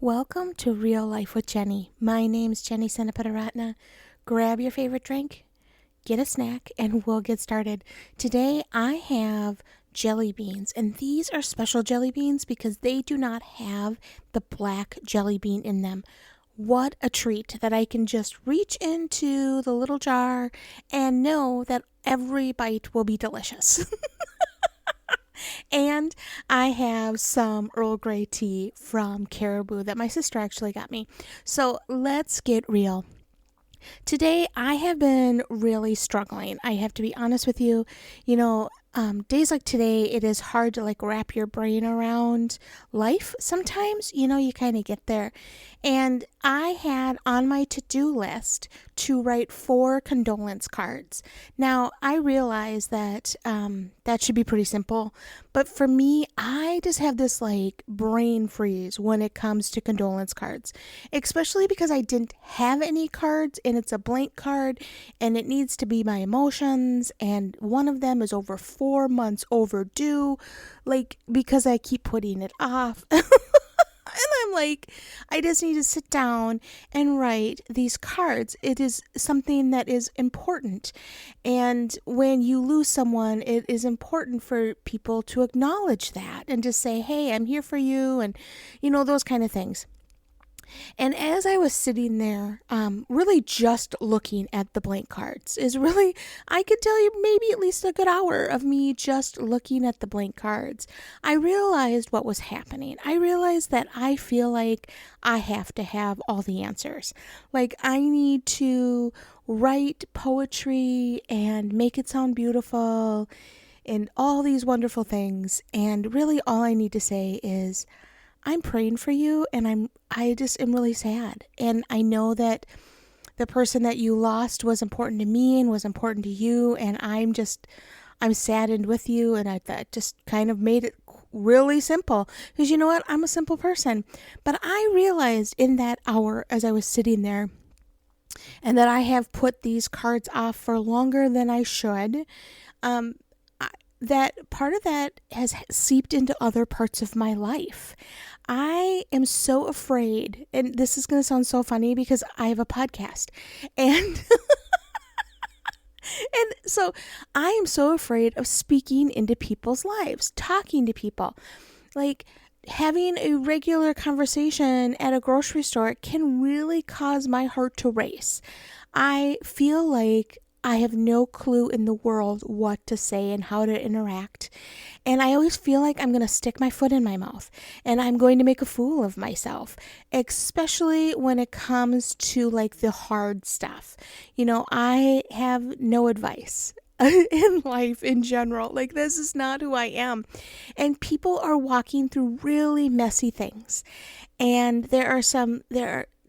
Welcome to Real Life with Jenny. My name's Jenny Senapataratna. Grab your favorite drink, get a snack, and we'll get started. Today I have jelly beans, and these are special jelly beans because they do not have the black jelly bean in them. What a treat that I can just reach into the little jar and know that every bite will be delicious. And I have some Earl Grey tea from Caribou that my sister actually got me. So let's get real. Today, I have been really struggling. I have to be honest with you. Days like today, it is hard to wrap your brain around life. Sometimes, you kind of get there. And I had on my to-do list to write 4 condolence cards. Now, I realize that that should be pretty simple. But for me, I just have this brain freeze when it comes to condolence cards, especially because I didn't have any cards and it's a blank card and it needs to be my emotions. And one of them is over 4 months overdue, because I keep putting it off. And I'm I just need to sit down and write these cards. It is something that is important. And when you lose someone, it is important for people to acknowledge that and just say, hey, I'm here for you, and, those kind of things. And as I was sitting there, really just looking at the blank cards I could tell you maybe at least a good hour of me just looking at the blank cards. I realized what was happening. I realized that I feel like I have to have all the answers. I need to write poetry and make it sound beautiful and all these wonderful things. And really all I need to say is, I'm praying for you, and I just am really sad. And I know that the person that you lost was important to me and was important to you, and I'm saddened with you, and that just kind of made it really simple. Because you know what? I'm a simple person. But I realized in that hour as I was sitting there, and that I have put these cards off for longer than I should, that part of that has seeped into other parts of my life. I am so afraid, and this is going to sound so funny because I have a podcast, and and so I am so afraid of speaking into people's lives, talking to people. Having a regular conversation at a grocery store can really cause my heart to race. I feel like I have no clue in the world what to say and how to interact. And I always feel like I'm going to stick my foot in my mouth and I'm going to make a fool of myself, especially when it comes to the hard stuff. I have no advice in life in general. This is not who I am. And people are walking through really messy things. And there are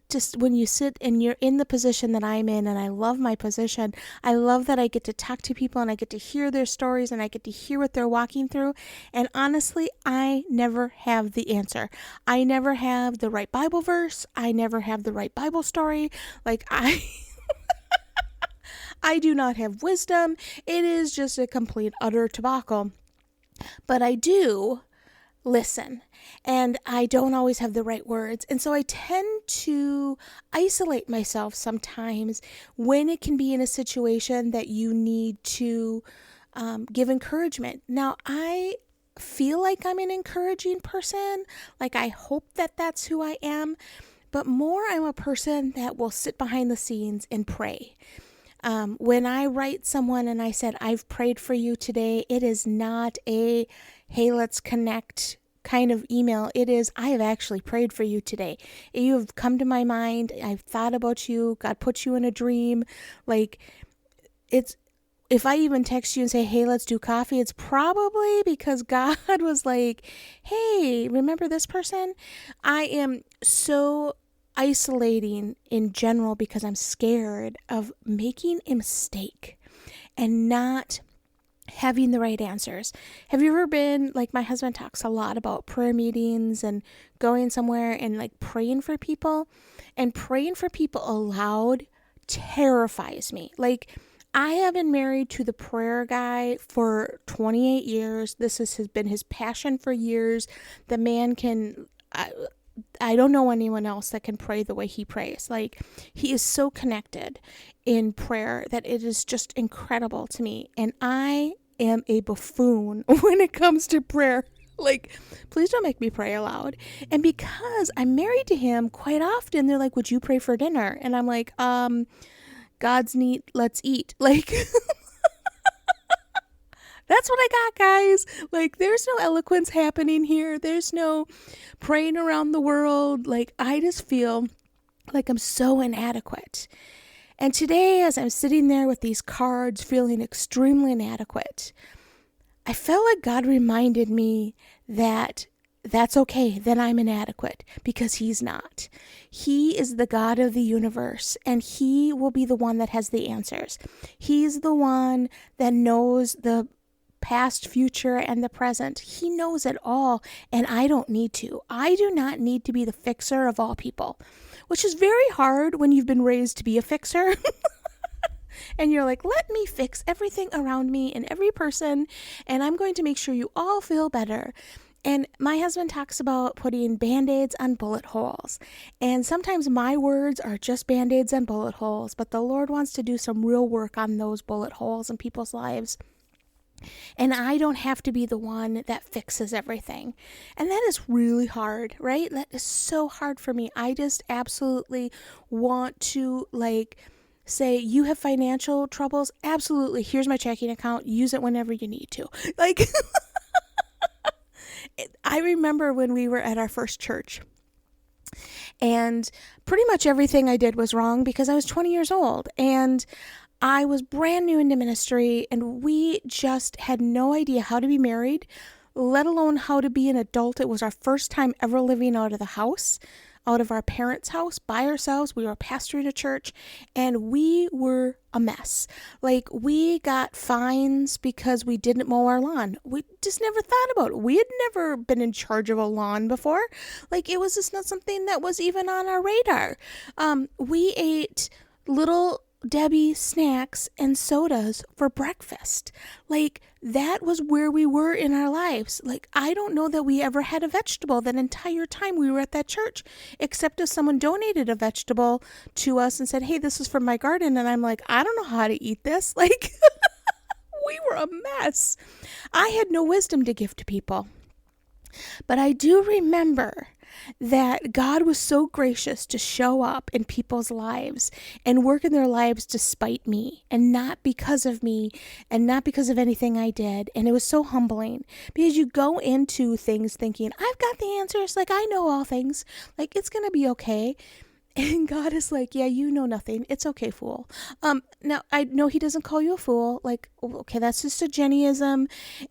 just when you sit and you're in the position that I'm in, and I love my position, I love that I get to talk to people and I get to hear their stories and I get to hear what they're walking through. And honestly, I never have the answer. I never have the right Bible verse. I never have the right Bible story. I do not have wisdom. It is just a complete, utter debacle. But I do listen, and I don't always have the right words. And so I tend to isolate myself sometimes when it can be in a situation that you need to give encouragement. Now, I feel like I'm an encouraging person. I hope that that's who I am. But more, I'm a person that will sit behind the scenes and pray. When I write someone and I said, I've prayed for you today, it is not a, hey, let's connect kind of email. It is, I have actually prayed for you today. You have come to my mind. I've thought about you. God put you in a dream. It's, if I even text you and say, hey, let's do coffee, it's probably because God was like, hey, remember this person? I am so isolating in general because I'm scared of making a mistake and not having the right answers. Have you ever been, my husband talks a lot about prayer meetings and going somewhere and praying for people, and praying for people aloud terrifies me. I have been married to the prayer guy for 28 years. This has been his passion for years. The man can I don't know anyone else that can pray the way he prays. Like, he is so connected in prayer that it is just incredible to me. And I am a buffoon when it comes to prayer. Like, please don't make me pray aloud. And because I'm married to him, quite often they're like, would you pray for dinner? And I'm like, God's neat, let's eat. Like, that's what I got, guys. Like, there's no eloquence happening here. There's no praying around the world. Like, I just feel like I'm so inadequate. And today, as I'm sitting there with these cards, feeling extremely inadequate, I felt like God reminded me that that's okay, that I'm inadequate, because he's not. He is the God of the universe, and he will be the one that has the answers. He's the one that knows the past, future, and the present. He knows it all, and I don't need to. I do not need to be the fixer of all people, which is very hard when you've been raised to be a fixer. And you're like, let me fix everything around me and every person, and I'm going to make sure you all feel better. And my husband talks about putting Band-Aids on bullet holes. And sometimes my words are just Band-Aids on bullet holes, but the Lord wants to do some real work on those bullet holes in people's lives. And I don't have to be the one that fixes everything. And that is really hard, right? That is so hard for me. I just absolutely want to, like, say, you have financial troubles? Absolutely. Here's my checking account. Use it whenever you need to. Like, I remember when we were at our first church, and pretty much everything I did was wrong because I was 20 years old and I was brand new into ministry, and we just had no idea how to be married, let alone how to be an adult. It was our first time ever living out of the house, out of our parents' house by ourselves. We were pastoring a church, and we were a mess. Like, we got fines because we didn't mow our lawn. We just never thought about it. We had never been in charge of a lawn before. Like, it was just not something that was even on our radar. We ate little Debbie snacks and sodas for breakfast. Like, that was where we were in our lives. Like, I don't know that we ever had a vegetable that entire time we were at that church, except if someone donated a vegetable to us and said, hey, this is from my garden. And I'm like, I don't know how to eat this. Like, we were a mess. I had no wisdom to give to people. But I do remember that God was so gracious to show up in people's lives and work in their lives despite me, and not because of me, and not because of anything I did. And it was so humbling, because you go into things thinking, I've got the answers, like, I know all things, like, it's gonna be okay. And God is like, yeah, you know nothing. It's okay, fool. Now, I know he doesn't call you a fool. Like, okay, that's just a Jennyism.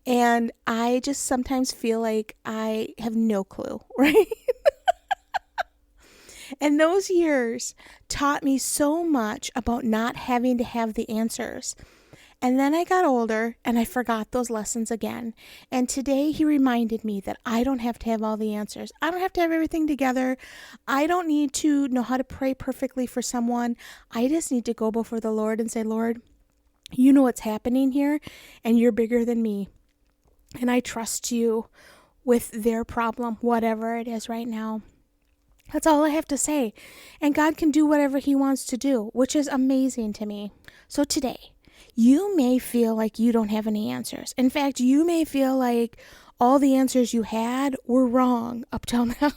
And I just sometimes feel like I have no clue, right? And those years taught me so much about not having to have the answers. And then I got older and I forgot those lessons again. And today he reminded me that I don't have to have all the answers. I don't have to have everything together. I don't need to know how to pray perfectly for someone. I just need to go before the Lord and say, Lord, you know what's happening here, and you're bigger than me. And I trust you with their problem, whatever it is right now. That's all I have to say. And God can do whatever he wants to do, which is amazing to me. So today, you may feel like you don't have any answers. In fact, you may feel like all the answers you had were wrong up till now.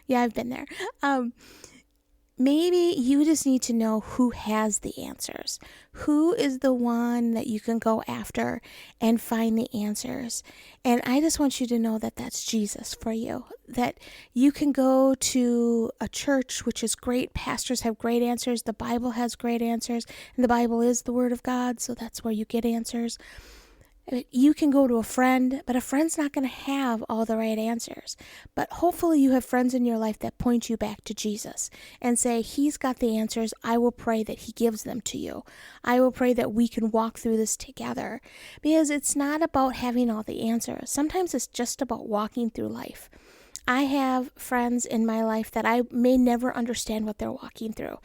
Yeah, I've been there. Maybe you just need to know who has the answers. Who is the one that you can go after and find the answers? And I just want you to know that that's Jesus for you. That you can go to a church, which is great. Pastors have great answers. The Bible has great answers. And the Bible is the Word of God, so that's where you get answers. You can go to a friend, but a friend's not going to have all the right answers. But hopefully you have friends in your life that point you back to Jesus and say, he's got the answers. I will pray that he gives them to you. I will pray that we can walk through this together, because it's not about having all the answers. Sometimes it's just about walking through life. I have friends in my life that I may never understand what they're walking through.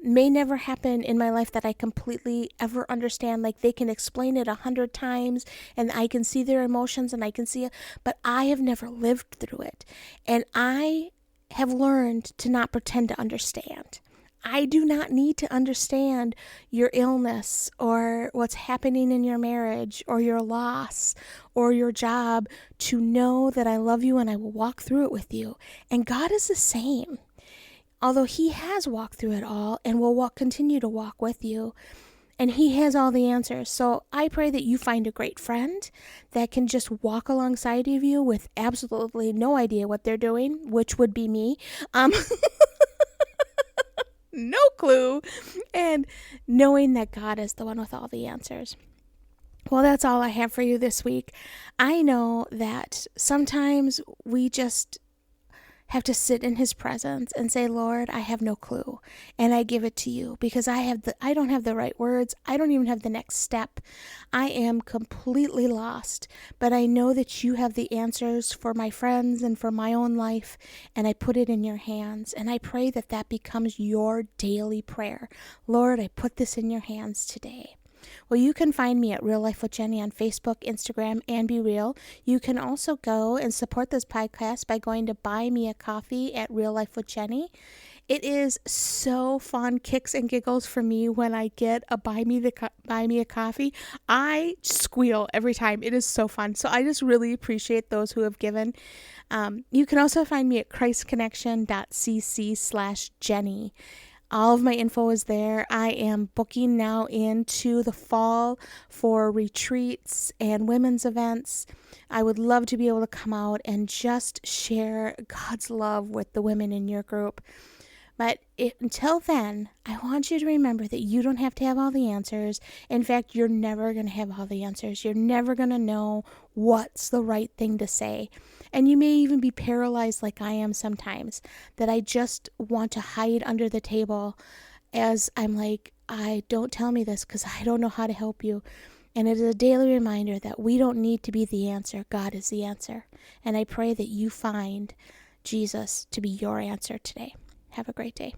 may never happen in my life that I completely ever understand. Like they can explain it 100 times and I can see their emotions and I can see it, but I have never lived through it. And I have learned to not pretend to understand. I do not need to understand your illness or what's happening in your marriage or your loss or your job to know that I love you and I will walk through it with you. And God is the same. Although he has walked through it all and will continue to walk with you, and he has all the answers. So I pray that you find a great friend that can just walk alongside of you with absolutely no idea what they're doing, which would be me. No clue. And knowing that God is the one with all the answers. Well, that's all I have for you this week. I know that sometimes we just have to sit in his presence and say, Lord, I have no clue. And I give it to you because I don't have the right words. I don't even have the next step. I am completely lost, but I know that you have the answers for my friends and for my own life. And I put it in your hands. And I pray that that becomes your daily prayer. Lord, I put this in your hands today. Well, you can find me at Real Life with Jenny on Facebook, Instagram, and Be Real. You can also go and support this podcast by going to Buy Me a Coffee at Real Life with Jenny. It is so fun, kicks and giggles for me when I get a Buy Me a Coffee. I squeal every time. It is so fun. So I just really appreciate those who have given. You can also find me at christconnection.cc/Jenny. All of my info is there. I am booking now into the fall for retreats and women's events. I would love to be able to come out and just share God's love with the women in your group. But until then, I want you to remember that you don't have to have all the answers. In fact, you're never going to have all the answers. You're never going to know what's the right thing to say. And you may even be paralyzed like I am sometimes, that I just want to hide under the table as I'm like, don't tell me this because I don't know how to help you. And it is a daily reminder that we don't need to be the answer. God is the answer. And I pray that you find Jesus to be your answer today. Have a great day.